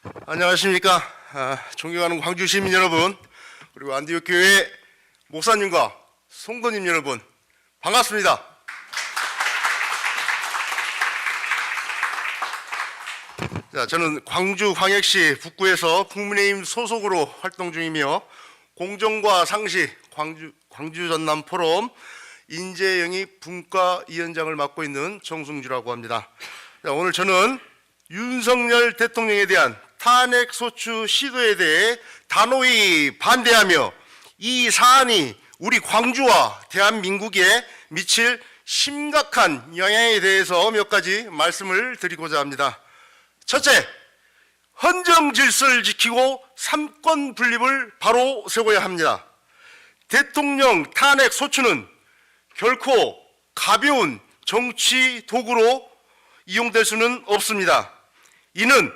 안녕하십니까. 존경하는 광주 시민 여러분, 그리고 안디옥교회 목사님과 성도님 여러분, 반갑습니다. 자, 저는 광주광역시 북구에서 국민의힘 소속으로 활동 중이며 공정과 상시 광주 전남 포럼 인재영입 분과위원장을 맡고 있는 정승주라고 합니다. 자, 오늘 저는 윤석열 대통령에 대한 탄핵소추 시도에 대해 단호히 반대하며 이 사안이 우리 광주와 대한민국에 미칠 심각한 영향에 대해서 몇 가지 말씀을 드리고자 합니다. 첫째, 헌정 질서를 지키고 삼권 분립을 바로 세워야 합니다. 대통령 탄핵 소추는 결코 가벼운 정치 도구로 이용될 수는 없습니다. 이는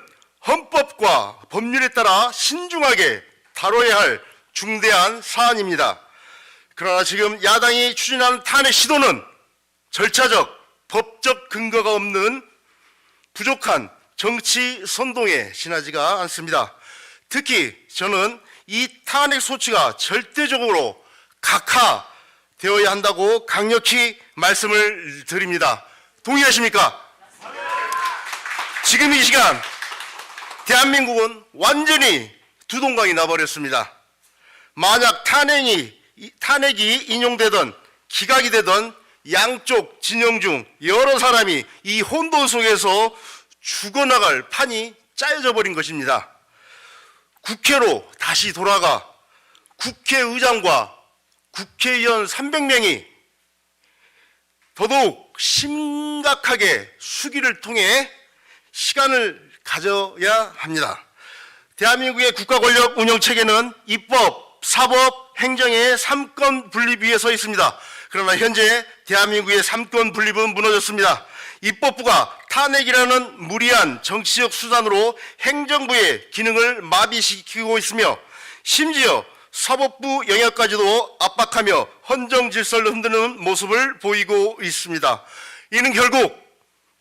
헌법과 법률에 따라 신중하게 다뤄야 할 중대한 사안입니다. 그러나 지금 야당이 추진하는 탄핵 시도는 절차적, 법적 근거가 없는 부족한 정치 선동에 지나지가 않습니다. 특히 저는 이 탄핵 소추가 절대적으로 각하되어야 한다고 강력히 말씀을 드립니다. 동의하십니까? 지금 이 시간 대한민국은 완전히 두동강이 나버렸습니다. 만약 탄핵이 인용되던 기각이 되던 양쪽 진영 중 여러 사람이 이 혼돈 속에서 죽어나갈 판이 짜여져 버린 것입니다. 국회로 다시 돌아가 국회의장과 국회의원 300명이 더더욱 심각하게 수기를 통해 시간을 가져야 합니다. 대한민국의 국가 권력 운영 체계는 입법, 사법, 행정의 삼권 분립 위에 서 있습니다. 그러나 현재 대한민국의 삼권 분립은 무너졌습니다. 입법부가 탄핵이라는 무리한 정치적 수단으로 행정부의 기능을 마비시키고 있으며 심지어 사법부 영역까지도 압박하며 헌정 질서를 흔드는 모습을 보이고 있습니다. 이는 결국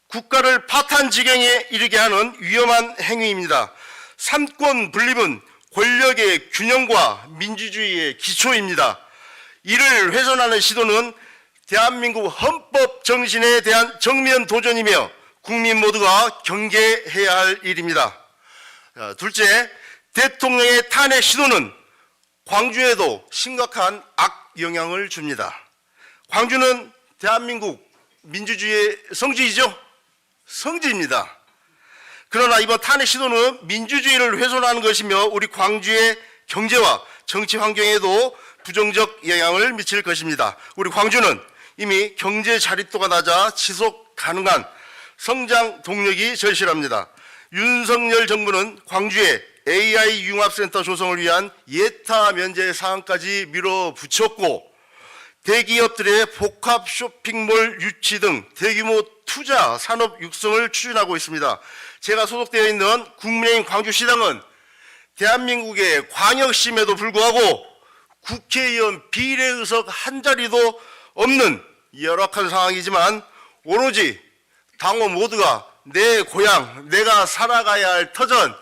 국가를 파탄 지경에 이르게 하는 위험한 행위입니다. 삼권 분립은 권력의 균형과 민주주의의 기초입니다. 이를 훼손하는 시도는 대한민국 헌법 정신에 대한 정면 도전이며 국민 모두가 경계해야 할 일입니다. 둘째, 대통령의 탄핵 시도는 광주에도 심각한 악영향을 줍니다. 광주는 대한민국 민주주의의 성지이죠? 성지입니다. 그러나 이번 탄핵 시도는 민주주의를 훼손하는 것이며 우리 광주의 경제와 정치 환경에도 부정적 영향을 미칠 것입니다. 우리 광주는 이미 경제 자립도가 낮아 지속 가능한 성장 동력이 절실합니다. 윤석열 정부는 광주에 AI 융합센터 조성을 위한 예타 면제 사항까지 밀어붙였고 대기업들의 복합 쇼핑몰 유치 등 대규모 투자 산업 육성을 추진하고 있습니다. 제가 소속되어 있는 국민의힘 광주시당은 대한민국의 광역심에도 불구하고 국회의원 비례의석 한 자리도 없는 열악한 상황이지만 오로지 당원 모두가 내 고향, 내가 살아가야 할 터전,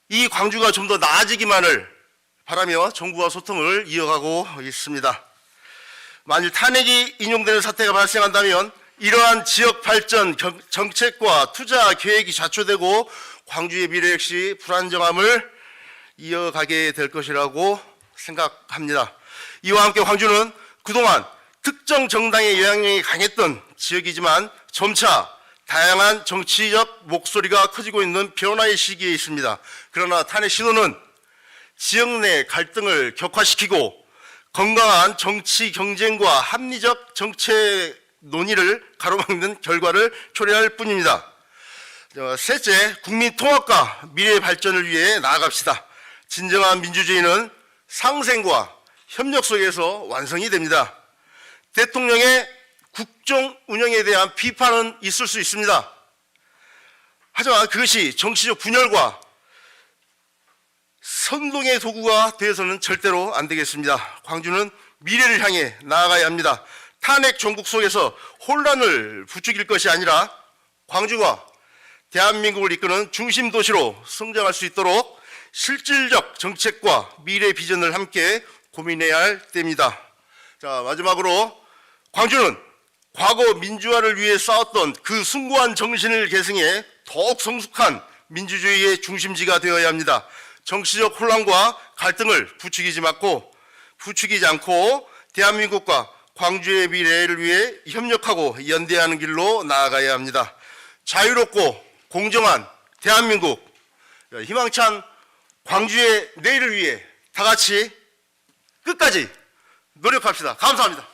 이 광주가 좀 더 나아지기만을 바라며 정부와 소통을 이어가고 있습니다. 만일 탄핵이 인용되는 사태가 발생한다면 이러한 지역 발전 정책과 투자 계획이 좌초되고 광주의 미래 역시 불안정함을 이어가게 될 것이라고 생각합니다. 이와 함께 광주는 그동안 특정 정당의 영향력이 강했던 지역이지만 점차 다양한 정치적 목소리가 커지고 있는 변화의 시기에 있습니다. 그러나 탄핵 시도는 지역 내 갈등을 격화시키고 건강한 정치 경쟁과 합리적 정책 논의를 가로막는 결과를 초래할 뿐입니다. 셋째, 국민 통합과 미래 발전을 위해 나아갑시다. 진정한 민주주의는 상생과 협력 속에서 완성이 됩니다. 대통령의 국정 운영에 대한 비판은 있을 수 있습니다. 하지만 그것이 정치적 분열과 선동의 도구가 되어서는 절대로 안 되겠습니다. 광주는 미래를 향해 나아가야 합니다. 탄핵 정국 속에서 혼란을 부추길 것이 아니라 광주가 대한민국을 이끄는 중심 도시로 성장할 수 있도록 실질적 정책과 미래 비전을 함께 고민해야 할 때입니다. 자, 마지막으로 광주는 과거 민주화를 위해 싸웠던 그 숭고한 정신을 계승해 더욱 성숙한 민주주의의 중심지가 되어야 합니다. 정치적 혼란과 갈등을 부추기지 않고 대한민국과 광주의 미래를 위해 협력하고 연대하는 길로 나아가야 합니다. 자유롭고 공정한 대한민국, 희망찬 광주의 내일을 위해 다 같이 끝까지 노력합시다. 감사합니다.